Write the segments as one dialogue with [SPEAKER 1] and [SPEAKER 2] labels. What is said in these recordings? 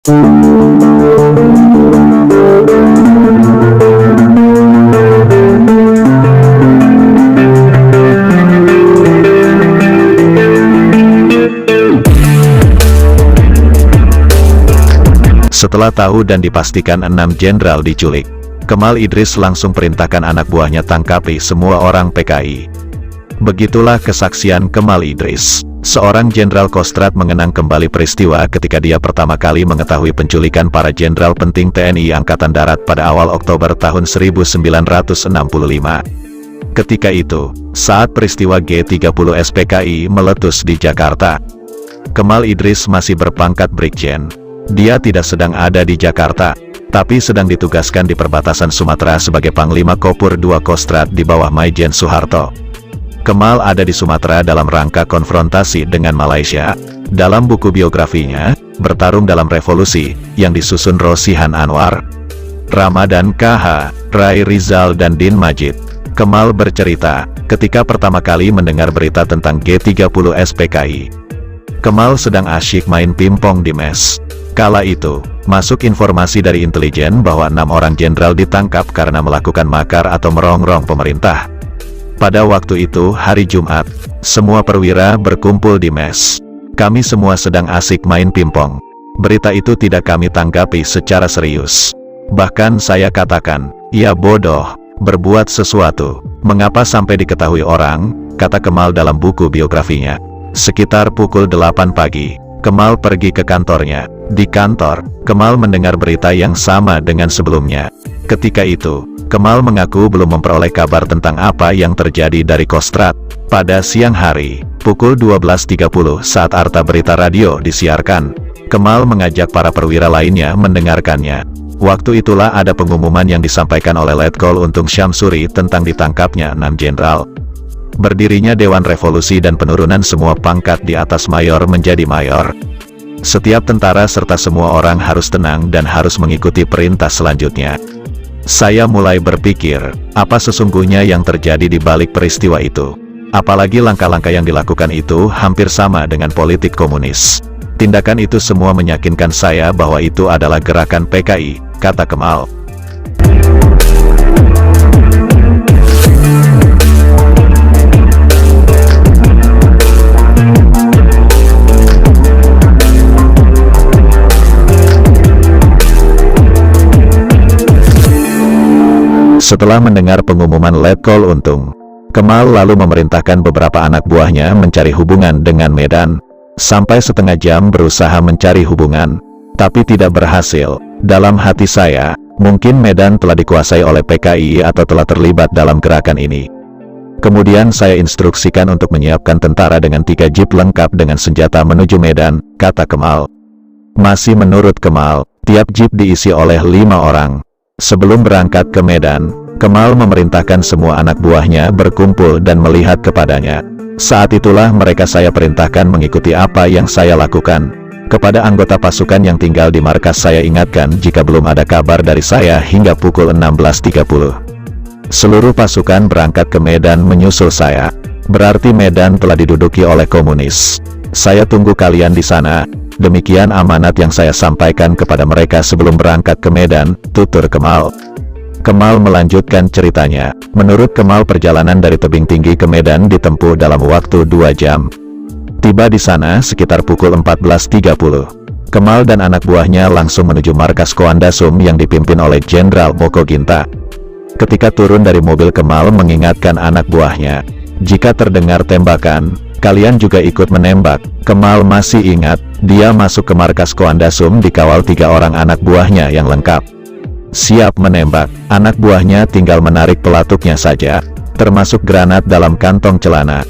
[SPEAKER 1] Setelah tahu dan dipastikan 6 jenderal diculik, Kemal Idris langsung perintahkan anak buahnya tangkapi semua orang PKI. Begitulah kesaksian Kemal Idris, seorang jenderal Kostrad mengenang kembali peristiwa ketika dia pertama kali mengetahui penculikan para jenderal penting TNI Angkatan Darat pada awal Oktober tahun 1965. Ketika itu, saat peristiwa G30 SPKI meletus di Jakarta, Kemal Idris masih berpangkat Brigjen. Dia tidak sedang ada di Jakarta, tapi sedang ditugaskan di perbatasan Sumatera sebagai Panglima Kopur II Kostrad di bawah Maijen Soeharto. Kemal ada di Sumatera dalam rangka konfrontasi dengan Malaysia. Dalam buku biografinya, Bertarung dalam Revolusi, yang disusun Rosihan Anwar, Ramadan KH, Rai Rizal dan Din Majid, Kemal bercerita, ketika pertama kali mendengar berita tentang G30 SPKI, Kemal sedang asyik main pingpong di mes. Kala itu, masuk informasi dari intelijen bahwa 6 orang jenderal ditangkap karena melakukan makar atau merongrong pemerintah. Pada waktu itu hari Jumat, semua perwira berkumpul di mes. Kami semua sedang asik main pingpong. Berita itu tidak kami tanggapi secara serius. Bahkan saya katakan, ya bodoh, berbuat sesuatu. Mengapa sampai diketahui orang, kata Kemal dalam buku biografinya. Sekitar pukul 8 pagi, Kemal pergi ke kantornya. Di kantor, Kemal mendengar berita yang sama dengan sebelumnya. Ketika itu, Kemal mengaku belum memperoleh kabar tentang apa yang terjadi dari Kostrad. Pada siang hari, pukul 12.30 saat Arta Berita Radio disiarkan, Kemal mengajak para perwira lainnya mendengarkannya. Waktu itulah ada pengumuman yang disampaikan oleh Letkol Untung Syamsuri tentang ditangkapnya 6 jenderal. Berdirinya Dewan Revolusi dan penurunan semua pangkat di atas mayor menjadi mayor. Setiap tentara serta semua orang harus tenang dan harus mengikuti perintah selanjutnya. Saya mulai berpikir, apa sesungguhnya yang terjadi di balik peristiwa itu? Apalagi langkah-langkah yang dilakukan itu hampir sama dengan politik komunis. Tindakan itu semua meyakinkan saya bahwa itu adalah gerakan PKI, kata Kemal. Setelah mendengar pengumuman Letkol Untung, Kemal lalu memerintahkan beberapa anak buahnya mencari hubungan dengan Medan. Sampai setengah jam berusaha mencari hubungan, tapi tidak berhasil. Dalam hati saya, mungkin Medan telah dikuasai oleh PKI atau telah terlibat dalam gerakan ini. Kemudian saya instruksikan untuk menyiapkan tentara dengan 3 jeep lengkap dengan senjata menuju Medan, kata Kemal. Masih menurut Kemal, tiap jeep diisi oleh 5 orang. Sebelum berangkat ke Medan, Kemal memerintahkan semua anak buahnya berkumpul dan melihat kepadanya. Saat itulah mereka saya perintahkan mengikuti apa yang saya lakukan. Kepada anggota pasukan yang tinggal di markas saya ingatkan jika belum ada kabar dari saya hingga pukul 16.30. Seluruh pasukan berangkat ke Medan menyusul saya. Berarti Medan telah diduduki oleh komunis. Saya tunggu kalian di sana. Demikian amanat yang saya sampaikan kepada mereka sebelum berangkat ke Medan, tutur Kemal. Kemal melanjutkan ceritanya. Menurut Kemal, perjalanan dari tebing tinggi ke Medan ditempuh dalam waktu 2 jam. Tiba di sana sekitar pukul 14.30. Kemal dan anak buahnya langsung menuju markas Koandasum yang dipimpin oleh Jenderal Moko Ginta. Ketika turun dari mobil, Kemal mengingatkan anak buahnya, jika terdengar tembakan, kalian juga ikut menembak. Kemal masih ingat, dia masuk ke markas Koandasum dikawal 3 orang anak buahnya yang lengkap. Siap menembak, anak buahnya tinggal menarik pelatuknya saja, termasuk granat dalam kantong celana.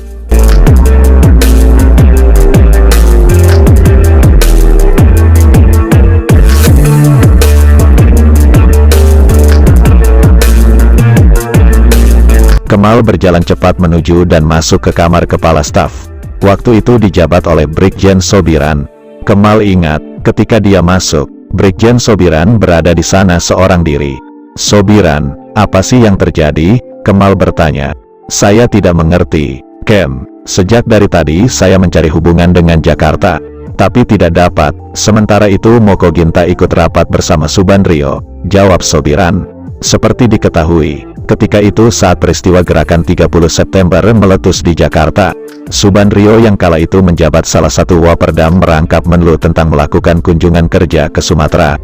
[SPEAKER 1] Kemal berjalan cepat menuju dan masuk ke kamar kepala staf. Waktu itu dijabat oleh Brigjen Sobiran. Kemal ingat, ketika dia masuk, Brigjen Sobiran berada di sana seorang diri. Sobiran, apa sih yang terjadi? Kemal bertanya. Saya tidak mengerti, Kem. Sejak dari tadi saya mencari hubungan dengan Jakarta, Tapi tidak dapat. Sementara itu Moko Ginta ikut rapat bersama Subandrio, jawab Sobiran. Seperti diketahui, ketika itu saat peristiwa gerakan 30 September meletus di Jakarta, Subandrio yang kala itu menjabat salah satu Waperdam merangkap Menlu tentang melakukan kunjungan kerja ke Sumatera.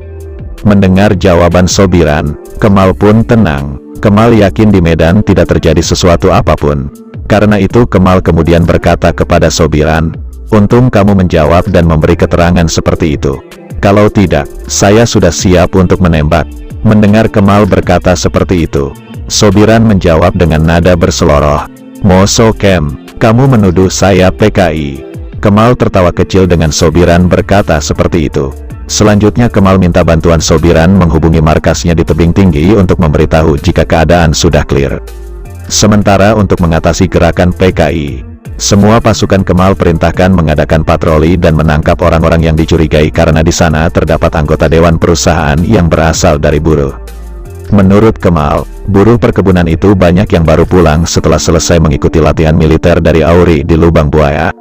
[SPEAKER 1] Mendengar jawaban Sobiran, Kemal pun tenang. Kemal yakin di Medan tidak terjadi sesuatu apapun. Karena itu Kemal kemudian berkata kepada Sobiran, "Untung kamu menjawab dan memberi keterangan seperti itu. Kalau tidak, saya sudah siap untuk menembak." Mendengar Kemal berkata seperti itu, Sobiran menjawab dengan nada berseloroh, "Moso Kem, kamu menuduh saya PKI." Kemal tertawa kecil dengan Sobiran berkata seperti itu. Selanjutnya Kemal minta bantuan Sobiran menghubungi markasnya di Tebing Tinggi untuk memberitahu jika keadaan sudah clear. Sementara untuk mengatasi gerakan PKI, semua pasukan Kemal perintahkan mengadakan patroli dan menangkap orang-orang yang dicurigai karena di sana terdapat anggota dewan perusahaan yang berasal dari buruh. Menurut Kemal, buruh perkebunan itu banyak yang baru pulang setelah selesai mengikuti latihan militer dari AURI di Lubang Buaya,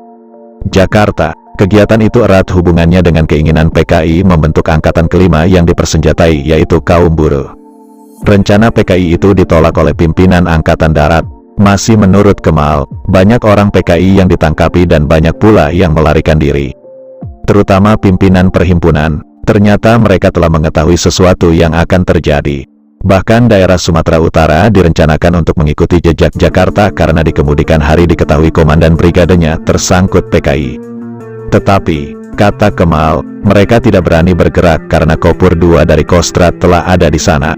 [SPEAKER 1] Jakarta. Kegiatan itu erat hubungannya dengan keinginan PKI membentuk angkatan kelima yang dipersenjatai, yaitu kaum buruh. Rencana PKI itu ditolak oleh pimpinan Angkatan Darat. Masih menurut Kemal, banyak orang PKI yang ditangkapi dan banyak pula yang melarikan diri. Terutama pimpinan perhimpunan, ternyata mereka telah mengetahui sesuatu yang akan terjadi. Bahkan daerah Sumatera Utara direncanakan untuk mengikuti jejak Jakarta karena dikemudikan hari diketahui komandan brigadenya tersangkut PKI. Tetapi, kata Kemal, mereka tidak berani bergerak karena Kopur II dari Kostrad telah ada di sana.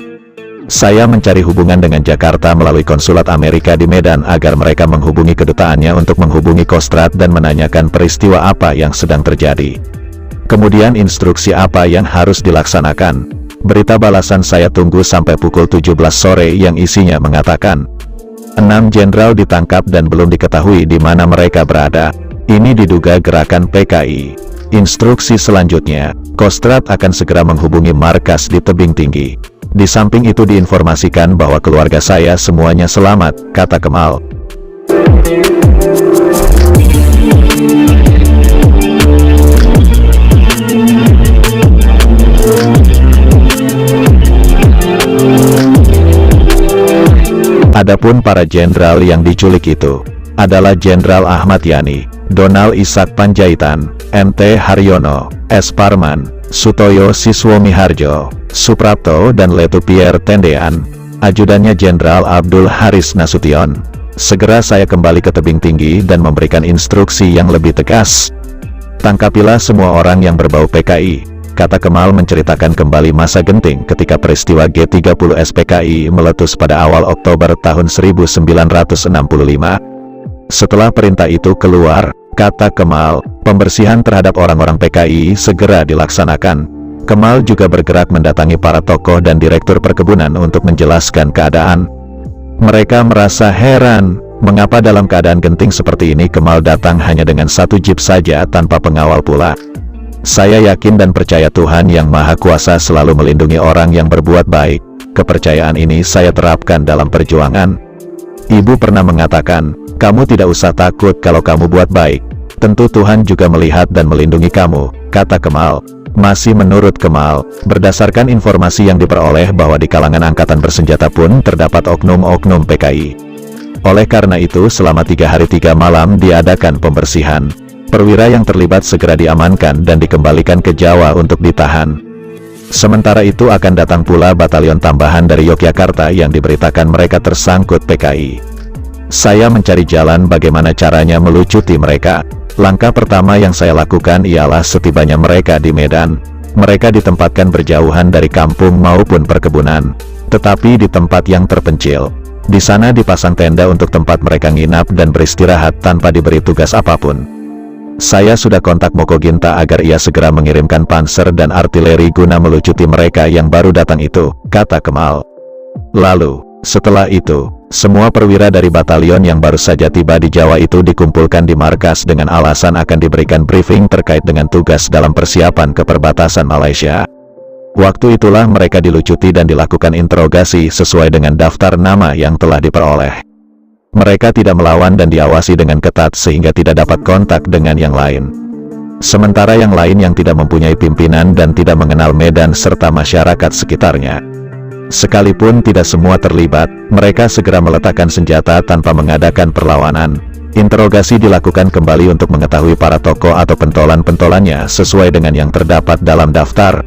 [SPEAKER 1] Saya mencari hubungan dengan Jakarta melalui konsulat Amerika di Medan agar mereka menghubungi kedutaannya untuk menghubungi Kostrad dan menanyakan peristiwa apa yang sedang terjadi. Kemudian instruksi apa yang harus dilaksanakan. Berita balasan saya tunggu sampai pukul 17 sore yang isinya mengatakan 6 jenderal ditangkap dan belum diketahui di mana mereka berada. Ini diduga gerakan PKI. Instruksi selanjutnya, Kostrad akan segera menghubungi markas di Tebing Tinggi. Di samping itu diinformasikan bahwa keluarga saya semuanya selamat, kata Kemal. Adapun para jenderal yang diculik itu adalah Jenderal Ahmad Yani, Donald Ishak Panjaitan, MT Haryono, S. Parman, Sutoyo Siswomiharjo, Suprapto dan Letu Pierre Tendean. Ajudannya Jenderal Abdul Haris Nasution. Segera saya kembali ke Tebing Tinggi dan memberikan instruksi yang lebih tegas. Tangkapilah semua orang yang berbau PKI, kata Kemal menceritakan kembali masa genting ketika peristiwa G30 SPKI meletus pada awal Oktober tahun 1965. Setelah perintah itu keluar, kata Kemal, pembersihan terhadap orang-orang PKI segera dilaksanakan. Kemal juga bergerak mendatangi para tokoh dan direktur perkebunan untuk menjelaskan keadaan. Mereka merasa heran, mengapa dalam keadaan genting seperti ini Kemal datang hanya dengan satu jeep saja tanpa pengawal pula. Saya yakin dan percaya Tuhan Yang Maha Kuasa selalu melindungi orang yang berbuat baik. Kepercayaan ini saya terapkan dalam perjuangan. Ibu pernah mengatakan, kamu tidak usah takut kalau kamu buat baik. Tentu Tuhan juga melihat dan melindungi kamu, kata Kemal. Masih menurut Kemal, berdasarkan informasi yang diperoleh bahwa di kalangan angkatan bersenjata pun terdapat oknum-oknum PKI. Oleh karena itu selama 3 hari 3 malam diadakan pembersihan. Perwira yang terlibat segera diamankan dan dikembalikan ke Jawa untuk ditahan. Sementara itu akan datang pula batalion tambahan dari Yogyakarta yang diberitakan mereka tersangkut PKI. Saya mencari jalan bagaimana caranya melucuti mereka. Langkah pertama yang saya lakukan ialah setibanya mereka di Medan, mereka ditempatkan berjauhan dari kampung maupun perkebunan, tetapi di tempat yang terpencil. Di sana dipasang tenda untuk tempat mereka nginap dan beristirahat tanpa diberi tugas apapun. Saya sudah kontak Moko Ginta agar ia segera mengirimkan panser dan artileri guna melucuti mereka yang baru datang itu, kata Kemal. Lalu, setelah itu, semua perwira dari batalion yang baru saja tiba di Jawa itu dikumpulkan di markas dengan alasan akan diberikan briefing terkait dengan tugas dalam persiapan ke perbatasan Malaysia. Waktu itulah mereka dilucuti dan dilakukan interogasi sesuai dengan daftar nama yang telah diperoleh. Mereka tidak melawan dan diawasi dengan ketat sehingga tidak dapat kontak dengan yang lain. Sementara yang lain yang tidak mempunyai pimpinan dan tidak mengenal medan serta masyarakat sekitarnya. Sekalipun tidak semua terlibat, mereka segera meletakkan senjata tanpa mengadakan perlawanan. Interogasi dilakukan kembali untuk mengetahui para tokoh atau pentolan-pentolannya sesuai dengan yang terdapat dalam daftar.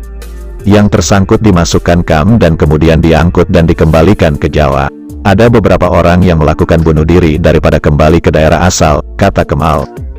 [SPEAKER 1] Yang tersangkut dimasukkan kam dan kemudian diangkut dan dikembalikan ke Jawa. Ada beberapa orang yang melakukan bunuh diri daripada kembali ke daerah asal, kata Kemal.